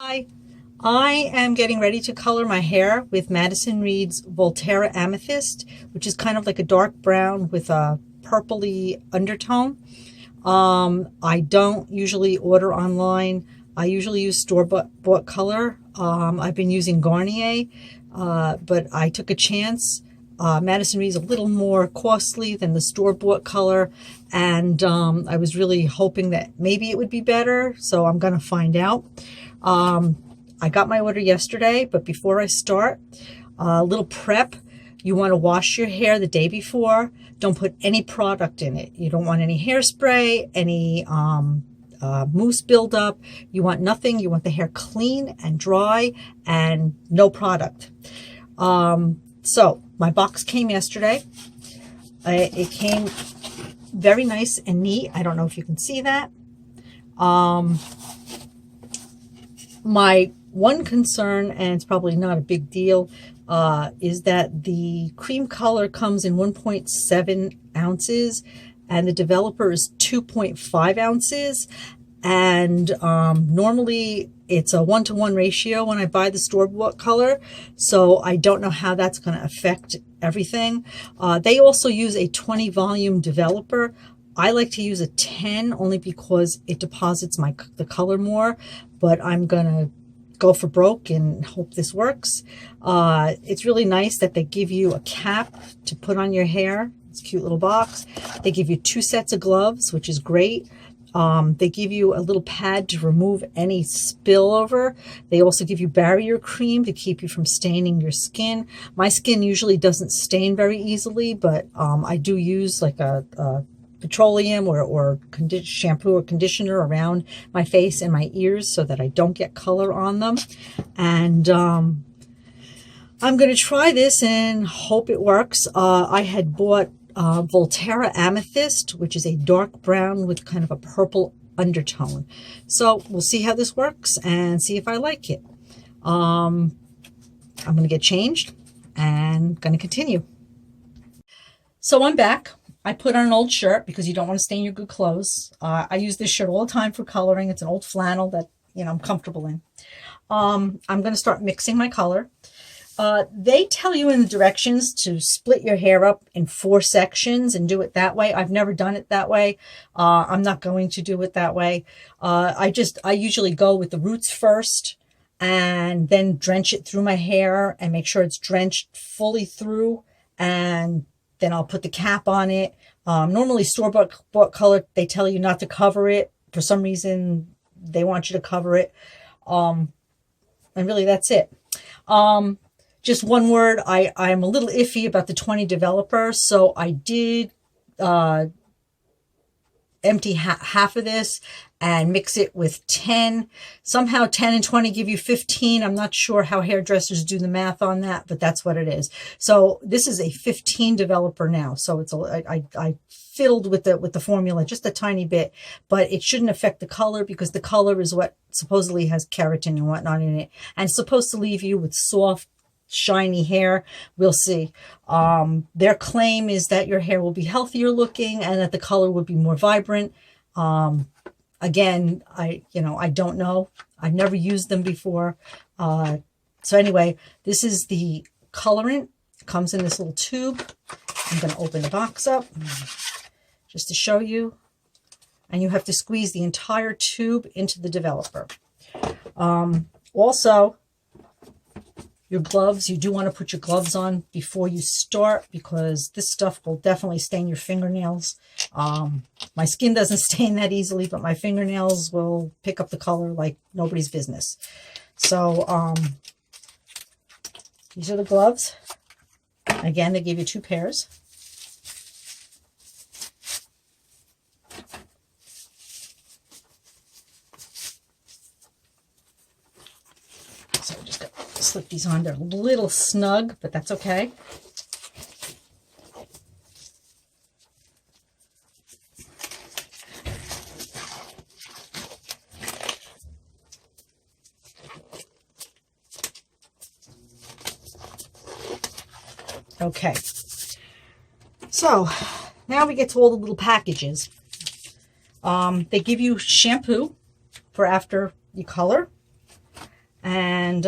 Hi, I am getting ready to color my hair with Madison Reed's Volterra Amethyst, which is kind of like a dark brown with a purpley undertone. I don't usually order online. I usually use store-bought color. I've been using Garnier, but I took a chance. Madison Reed's a little more costly than the store-bought color, and I was really hoping that maybe it would be better, so I'm going to find out. I got my order yesterday, but before I start, a little prep. You want to wash your hair the day before. Don't put any product in it. You don't want any hairspray, any mousse buildup. You want nothing. You want the hair clean and dry and no product. So my box came yesterday. It came very nice and neat. I don't know if you can see that. My one concern, and it's probably not a big deal, is that the cream color comes in 1.7 ounces and the developer is 2.5 ounces. And normally it's a 1-to-1 ratio when I buy the store-bought color. So I don't know how that's going to affect everything. They also use a 20 volume developer. I like to use a 10 only because it deposits the color more, but I'm going to go for broke and hope this works. It's really nice that they give you a cap to put on your hair. It's a cute little box. They give you 2 sets of gloves, which is great. They give you a little pad to remove any spillover. They also give you barrier cream to keep you from staining your skin. My skin usually doesn't stain very easily, but I do use like a petroleum or shampoo or conditioner around my face and my ears so that I don't get color on them. And I'm going to try this and hope it works. I had bought Volterra Amethyst, which is a dark brown with kind of a purple undertone. So we'll see how this works and see if I like it. I'm going to get changed and going to continue. So I'm back. I put on an old shirt because you don't want to stain your good clothes. I use this shirt all the time for coloring. It's an old flannel that, I'm comfortable in. I'm going to start mixing my color. They tell you in the directions to split your hair up in 4 sections and do it that way. I've never done it that way. I'm not going to do it that way. I usually go with the roots first and then drench it through my hair and make sure it's drenched fully through, and then I'll put the cap on it. Normally store-bought color, they tell you not to cover it. For some reason, they want you to cover it. And really, that's it. Just one word, I'm a little iffy about the 20 developer, so I did empty half of this and mix it with 10. Somehow 10 and 20 give you 15. I'm not sure how hairdressers do the math on that, but that's what it is. So this is a 15 developer now. So it's I fiddled with the formula just a tiny bit, but it shouldn't affect the color because the color is what supposedly has keratin and whatnot in it, and it's supposed to leave you with soft, shiny hair. We'll see. Their claim is that your hair will be healthier looking and that the color would be more vibrant. Again, I don't know. I've never used them before. So anyway, this is the colorant. It comes in this little tube. I'm going to open the box up just to show you. And you have to squeeze the entire tube into the developer. Also, your gloves, you do want to put your gloves on before you start because this stuff will definitely stain your fingernails. My skin doesn't stain that easily, but my fingernails will pick up the color like nobody's business. So these are the gloves. Again, they give you 2 pairs. So I just got to slip these on. They're a little snug, but that's okay. Okay. So now we get to all the little packages. They give you shampoo for after you color. And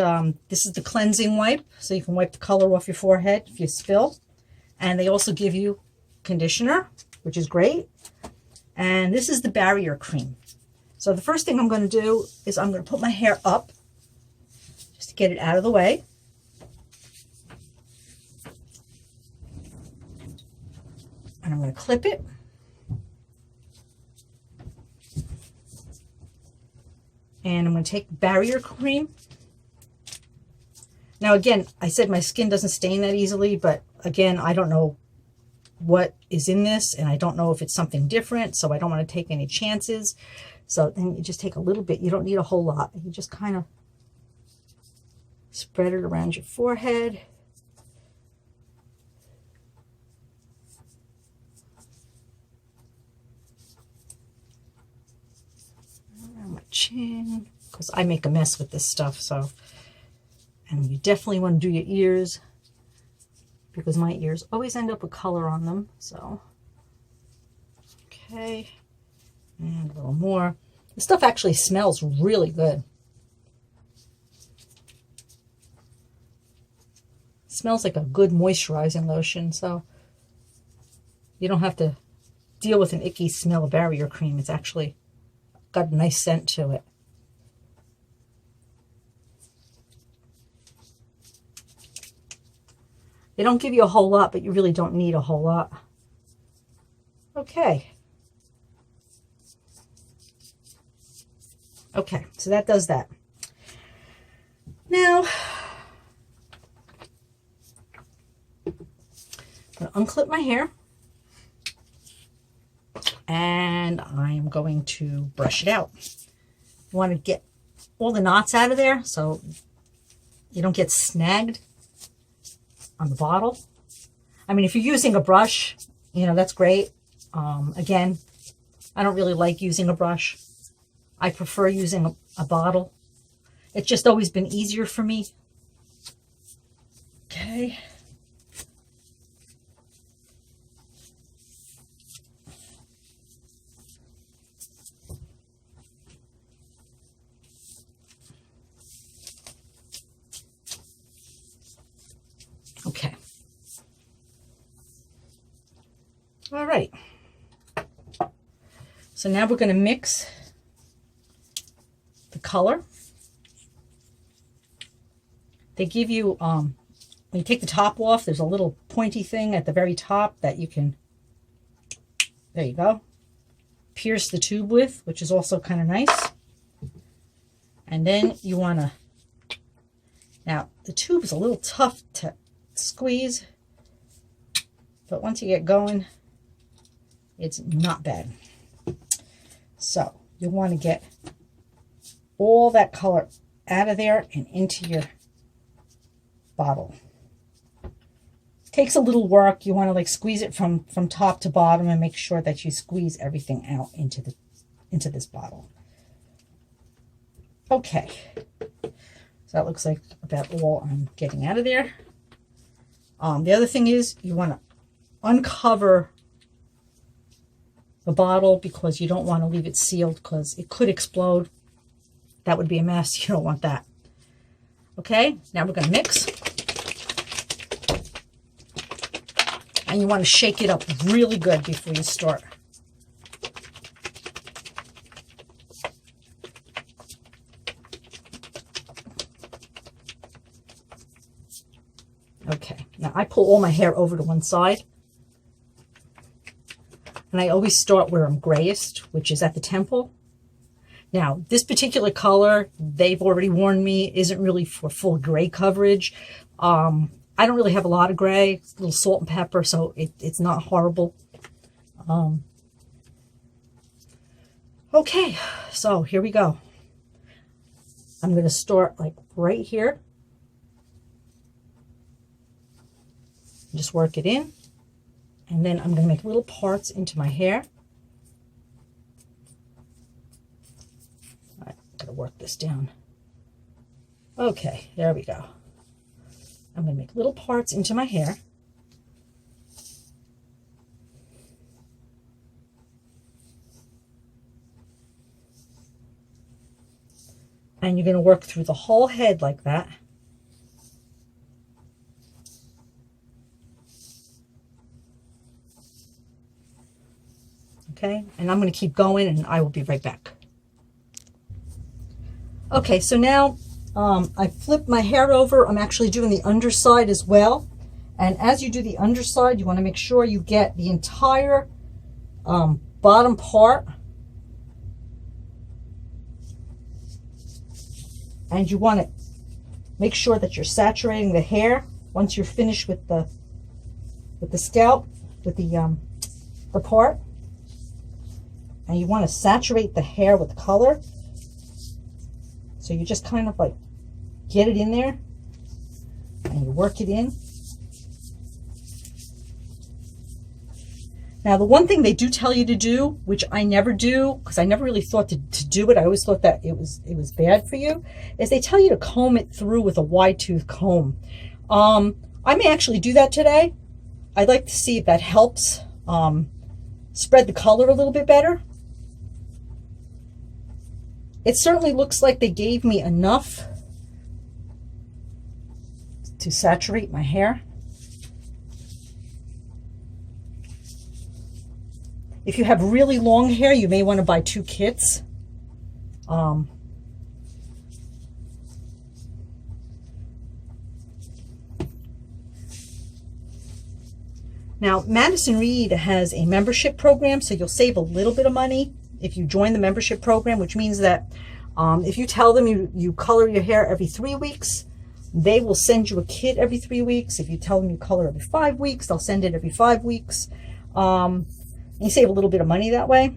this is the cleansing wipe, so you can wipe the color off your forehead if you spill. And they also give you conditioner, which is great. And this is the barrier cream. So the first thing I'm going to do is I'm going to put my hair up just to get it out of the way. And I'm going to clip it. And I'm going to take barrier cream. Now again, I said my skin doesn't stain that easily, but again, I don't know what is in this, and I don't know if it's something different, so I don't want to take any chances. So then you just take a little bit. You don't need a whole lot. You just kind of spread it around your forehead. Around my chin, because I make a mess with this stuff, so. And you definitely want to do your ears, because my ears always end up with color on them. So, okay, and a little more. This stuff actually smells really good. It smells like a good moisturizing lotion, so you don't have to deal with an icky smell of barrier cream. It's actually got a nice scent to it. They don't give you a whole lot, but you really don't need a whole lot. Okay. Okay, so that does that. Now, I'm going to unclip my hair. And I'm going to brush it out. You want to get all the knots out of there so you don't get snagged on the bottle. I mean, if you're using a brush, you know, that's great. Again, I don't really like using a brush. I prefer using a bottle. It's just always been easier for me. Okay. Okay. All right. So now we're going to mix the color. They give you, when you take the top off, there's a little pointy thing at the very top that you can, there you go, pierce the tube with, which is also kind of nice. And then you want to, now the tube is a little tough to squeeze, but once you get going, it's not bad. So you want to get all that color out of there and into your bottle. Takes a little work. You want to like squeeze it from top to bottom and make sure that you squeeze everything out into this bottle. Okay, so that looks like about all I'm getting out of there. The other thing is you want to uncover the bottle because you don't want to leave it sealed because it could explode. That would be a mess. You don't want that. Okay, now we're going to mix. And you want to shake it up really good before you start. Okay, now I pull all my hair over to one side. And I always start where I'm grayest, which is at the temple. Now, this particular color, they've already warned me, isn't really for full gray coverage. I don't really have a lot of gray, it's a little salt and pepper, so it's not horrible. Okay, so here we go. I'm going to start like right here. Just work it in. And then I'm going to make little parts into my hair. All right, gotta work this down. Okay, there we go. I'm going to make little parts into my hair. And you're going to work through the whole head like that. Okay, and I'm going to keep going and I will be right back. Okay, so now I flipped my hair over. I'm actually doing the underside as well. And as you do the underside, you want to make sure you get the entire bottom part. And you want to make sure that you're saturating the hair once you're finished with the scalp, with the part. And you want to saturate the hair with color. So you just kind of like get it in there and you work it in. Now, the one thing they do tell you to do, which I never do, because I never really thought to do it, I always thought that it was bad for you, is they tell you to comb it through with a wide tooth comb. I may actually do that today. I'd like to see if that helps spread the color a little bit better. It certainly looks like they gave me enough to saturate my hair. If you have really long hair, you may want to buy 2 kits. Now, Madison Reed has a membership program, so you'll save a little bit of money if you join the membership program, which means that if you tell them you color your hair every 3 weeks, they will send you a kit every 3 weeks. If you tell them you color every 5 weeks, they'll send it every 5 weeks. You save a little bit of money that way.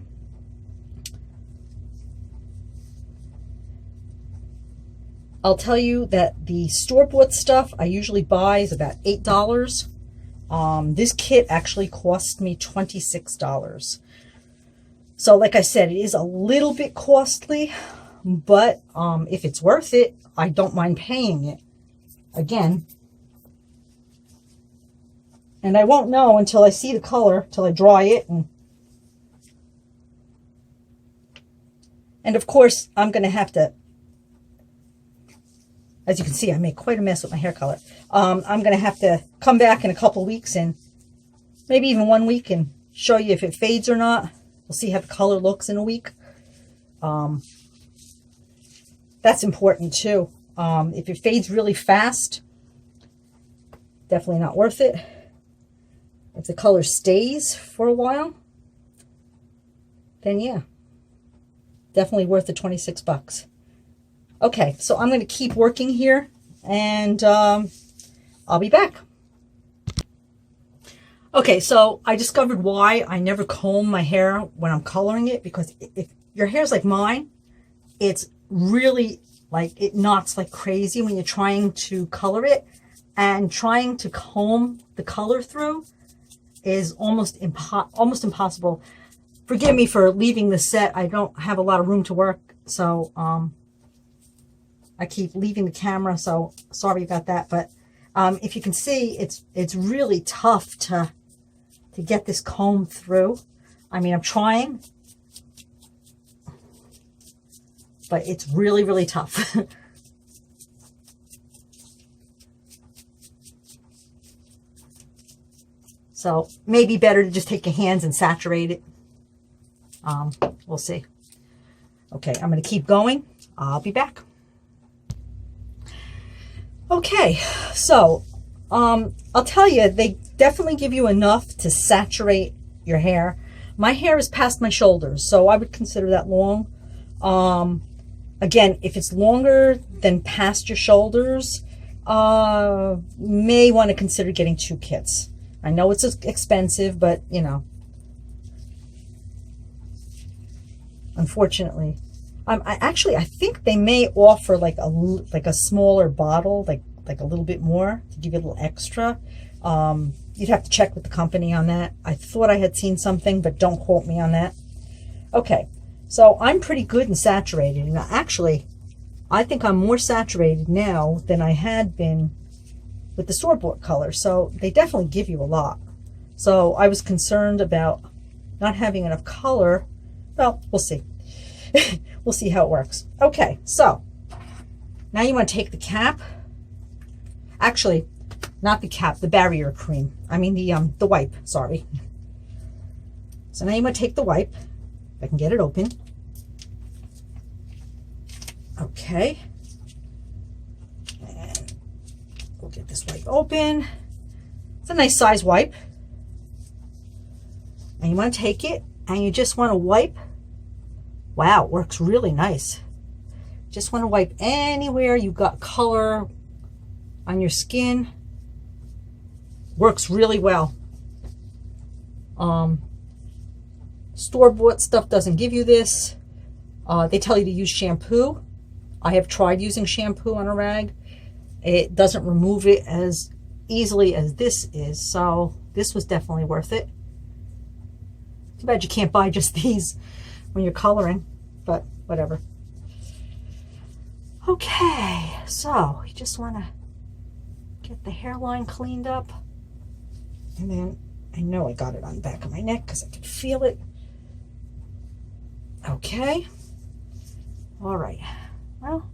I'll tell you that the store-bought stuff I usually buy is about $8. This kit actually cost me $26. So like I said, it is a little bit costly, but if it's worth it, I don't mind paying it. Again, and I won't know until I see the color, till I dry it. And of course, I'm going to have to, as you can see, I make quite a mess with my hair color. I'm going to have to come back in a couple weeks and maybe even 1 week and show you if it fades or not. We'll see how the color looks in a week. That's important too. If it fades really fast, definitely not worth it. If the color stays for a while, then yeah, definitely worth the 26 bucks. Okay, so I'm going to keep working here and I'll be back. Okay, so I discovered why I never comb my hair when I'm coloring it, because if your hair's like mine, it's really like, it knots like crazy when you're trying to color it, and trying to comb the color through is almost impossible. Forgive me for leaving the set. I don't have a lot of room to work, so I keep leaving the camera, so sorry about that. But if you can see, it's really tough to get this comb through. I mean, I'm trying, but it's really, really tough. So maybe better to just take your hands and saturate it. We'll see. Okay, I'm going to keep going. I'll be back. Okay, so I'll tell you, they definitely give you enough to saturate your hair. My hair is past my shoulders, so I would consider that long. Again, if it's longer than past your shoulders, may want to consider getting 2 kits. I know it's expensive, but you know, unfortunately, I think they may offer like a smaller bottle, like a little bit more to give you a little extra. You'd have to check with the company on that. I thought I had seen something, but don't quote me on that. Okay, so I'm pretty good and saturated, and actually, I think I'm more saturated now than I had been with the store-bought color. So they definitely give you a lot. So I was concerned about not having enough color. Well, we'll see. We'll see how it works. Okay, so Now you want to take the cap. Actually, not the cap, the barrier cream. I mean the wipe, sorry. So now you want to take the wipe. If I can get it open. Okay. And we'll get this wipe open. It's a nice size wipe. And you want to take it and you just want to wipe. Wow, it works really nice. Just want to wipe anywhere you got color on your skin. Works really well. Store-bought stuff doesn't give you this. They tell you to use shampoo. I have tried using shampoo on a rag. It doesn't remove it as easily as this is, so this was definitely worth it. Too bad you can't buy just these when you're coloring, but whatever. Okay, so you just want to get the hairline cleaned up, and then I know I got it on the back of my neck because I can feel it. Okay, all right, well,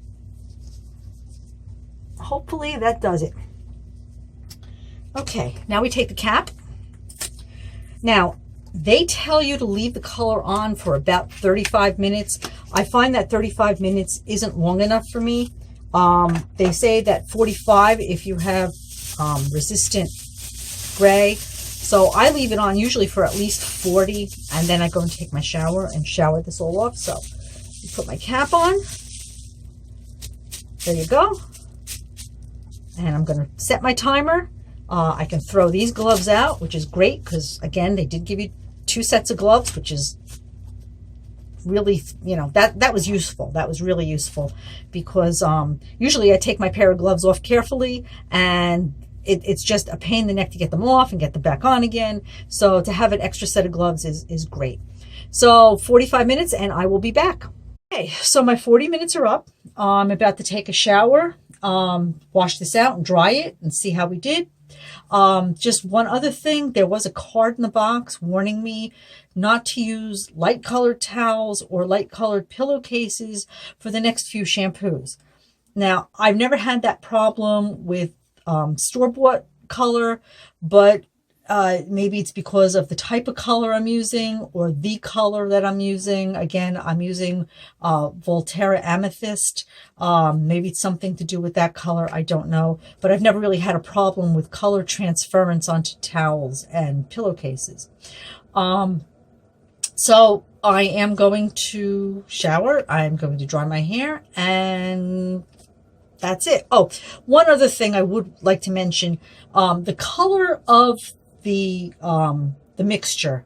hopefully that does it. Okay, now we take the cap. Now, they tell you to leave the color on for about 35 minutes. I find that 35 minutes isn't long enough for me. They say that 45 if you have resistant gray. So I leave it on usually for at least 40, and then I go and take my shower and shower this all off. So you put my cap on. There you go. And I'm going to set my timer. I can throw these gloves out, which is great because, again, they did give you 2 sets of gloves, which is really, you know, that was useful. That was really useful because usually I take my pair of gloves off carefully, and it's just a pain in the neck to get them off and get them back on again. So to have an extra set of gloves is great. So 45 minutes and I will be back. Okay, so my 40 minutes are up. I'm about to take a shower, wash this out and dry it and see how we did. Just one other thing, there was a card in the box warning me not to use light colored towels or light colored pillowcases for the next few shampoos. Now, I've never had that problem with store-bought color, but maybe it's because of the type of color I'm using or the color that I'm using. Again, I'm using Volterra Amethyst. Maybe it's something to do with that color. I don't know. But I've never really had a problem with color transference onto towels and pillowcases. So I am going to shower. I'm going to dry my hair, and that's it. Oh, one other thing I would like to mention, the color of the mixture.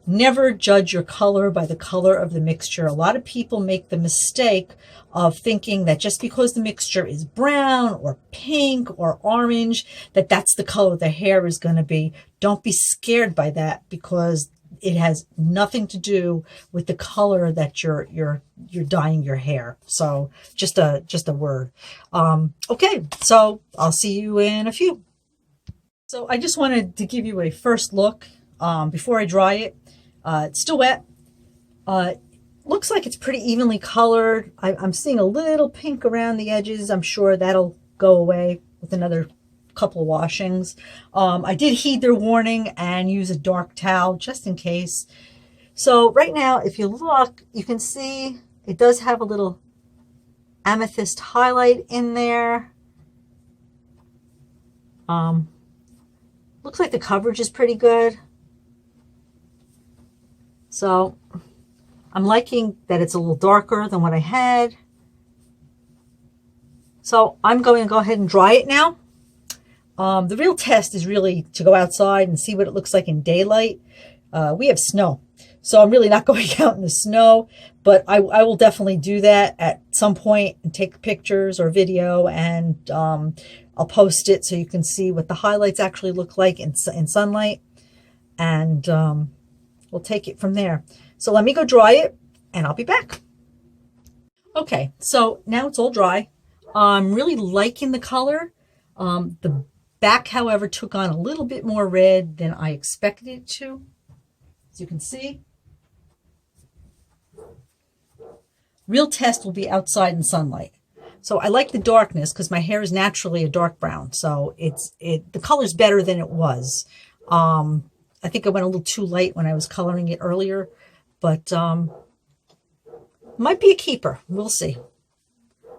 Never judge your color by the color of the mixture. A lot of people make the mistake of thinking that just because the mixture is brown or pink or orange, that that's the color the hair is going to be. Don't be scared by that, because it has nothing to do with the color that you're dyeing your hair. So just a word. Okay, so I'll see you in a few. So I just wanted to give you a first look before I dry it. It's still wet. Looks like it's pretty evenly colored. I'm seeing a little pink around the edges. I'm sure that'll go away with another couple of washings. I did heed their warning and use a dark towel just in case. So right now, if you look, you can see it does have a little amethyst highlight in there. Looks like the coverage is pretty good. So I'm liking that it's a little darker than what I had. So I'm going to go ahead and dry it now. The real test is really to go outside and see what it looks like in daylight. We have snow, so I'm really not going out in the snow, but I will definitely do that at some point and take pictures or video, and I'll post it so you can see what the highlights actually look like in sunlight, and we'll take it from there. So let me go dry it and I'll be back. Okay, so now it's all dry. I'm really liking the color. The back, however, took on a little bit more red than I expected it to, as you can see. Real test will be outside in sunlight. So I like the darkness because my hair is naturally a dark brown. So the color's better than it was. I think I went a little too light when I was coloring it earlier, but might be a keeper. We'll see.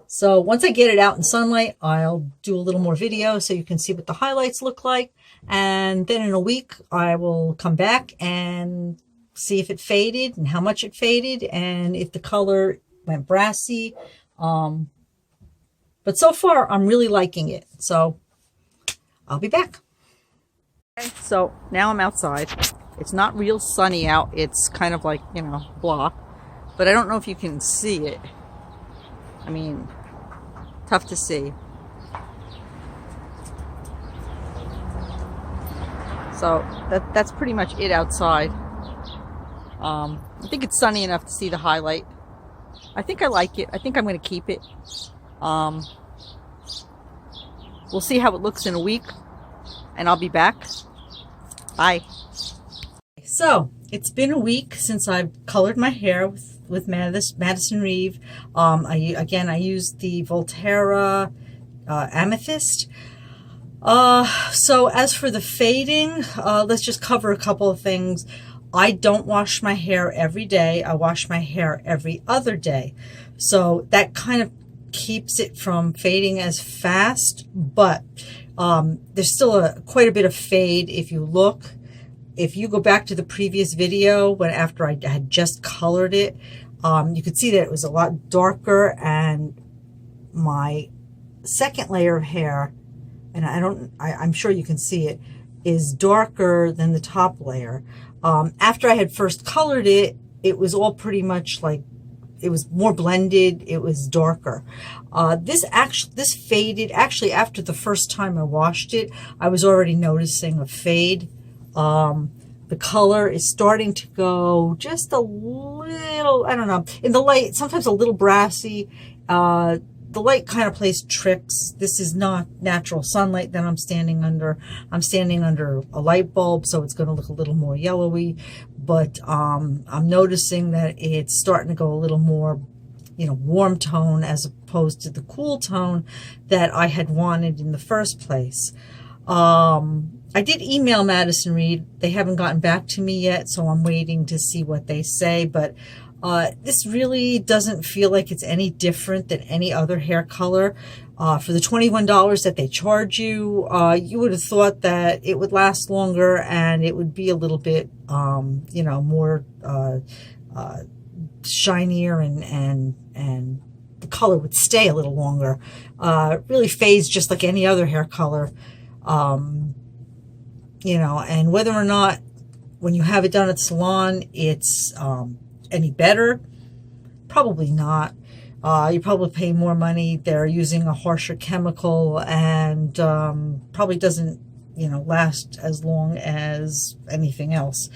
So once I get it out in sunlight, I'll do a little more video so you can see what the highlights look like. And then in a week, I will come back and see if it faded and how much it faded and if the color went brassy. But so far, I'm really liking it. So I'll be back. Okay, so now I'm outside. It's not real sunny out. It's kind of like, you know, blah. But I don't know if you can see it. I mean, tough to see. So that's pretty much it outside. I think it's sunny enough to see the highlight. I think I like it. I think I'm going to keep it. We'll see how it looks in a week, and I'll be back. Bye. So it's been a week since I've colored my hair with Madison Reeve. I used the Volterra Amethyst. So as for the fading, let's just cover a couple of things. I don't wash my hair every day. I wash my hair every other day. So that kind of keeps it from fading as fast, but there's still quite a bit of fade if you look. If you go back to the previous video after I had just colored it, you could see that it was a lot darker, and my second layer of hair, and I'm sure you can see it, is darker than the top layer. After I had first colored it, it was all pretty much like, it was more blended, it was darker. This faded, actually after the first time I washed it, I was already noticing a fade. The color is starting to go just a little, I don't know, in the light, sometimes a little brassy. The light kind of plays tricks. This is not natural sunlight that I'm standing under. I'm standing under a light bulb, so it's going to look a little more yellowy. But I'm noticing that it's starting to go a little more, you know, warm tone as opposed to the cool tone that I had wanted in the first place. I did email Madison Reed. They haven't gotten back to me yet, so I'm waiting to see what they say. But this really doesn't feel like it's any different than any other hair color. For the $21 that they charge you, you would have thought that it would last longer and it would be a little bit, you know, more shinier, and the color would stay a little longer. It really fades just like any other hair color. You know, and whether or not when you have it done at the salon, it's any better, probably not. You probably pay more money. They're using a harsher chemical, and probably doesn't, you know, last as long as anything else.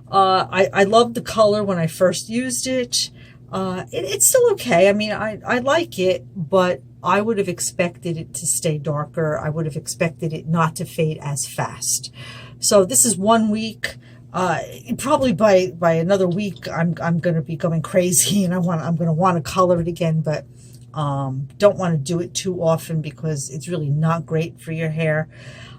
I loved the color when I first used it. It's still okay. I mean, I like it, but I would have expected it to stay darker. I would have expected it not to fade as fast. So this is 1 week. Probably by another week, I'm going to be going crazy, and I'm going to want to color it again, but don't want to do it too often because it's really not great for your hair.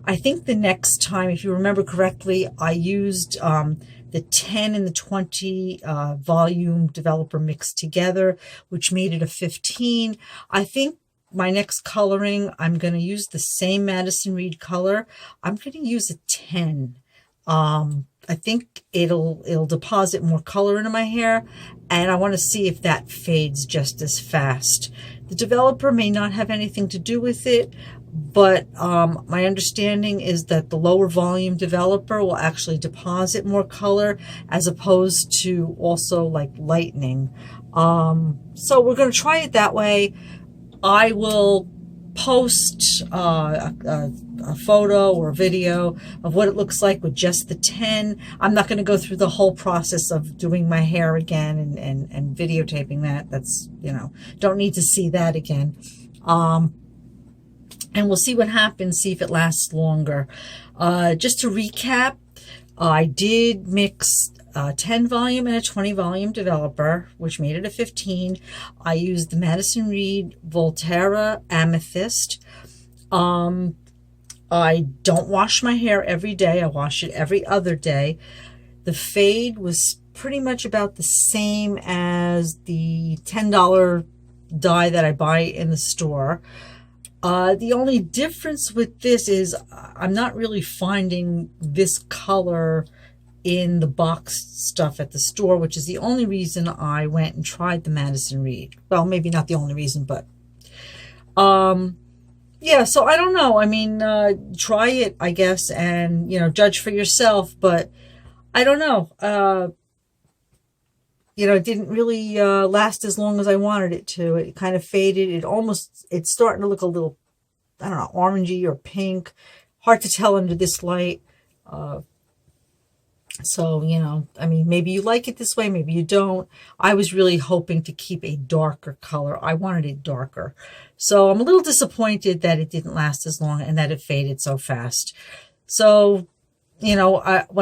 I think the next time, if you remember correctly, I used the 10 and the 20 volume developer mixed together, which made it a 15. I think my next coloring, I'm going to use the same Madison Reed color. I'm going to use a 10. I think it'll deposit more color into my hair, and I want to see if that fades just as fast. The developer may not have anything to do with it, but my understanding is that the lower volume developer will actually deposit more color as opposed to also like lightening. So we're going to try it that way. I will post a photo or a video of what it looks like with just the 10. I'm not going to go through the whole process of doing my hair again and videotaping that. That's, you know, don't need to see that again. And we'll see what happens, see if it lasts longer. Just to recap, I did mix a 10 volume and a 20 volume developer, which made it a 15. I used the Madison Reed Volterra Amethyst. I don't wash my hair every day. I wash it every other day. The fade was pretty much about the same as the $10 dye that I buy in the store. The only difference with this is I'm not really finding this color in the boxed stuff at the store, which is the only reason I went and tried the Madison Reed. Well, maybe not the only reason, but yeah, so I don't know. I mean, try it, I guess, and, judge for yourself, but I don't know. It didn't really last as long as I wanted it to. It kind of faded. It's starting to look a little, I don't know, orangey or pink. Hard to tell under this light. So, I mean, maybe you like it this way, maybe you don't. I was really hoping to keep a darker color. I wanted it darker. So I'm a little disappointed that it didn't last as long and that it faded so fast. So, when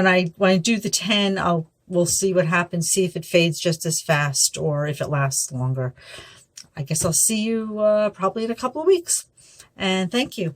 I do the 10, we'll see what happens, see if it fades just as fast or if it lasts longer. I guess I'll see you probably in a couple of weeks. And thank you.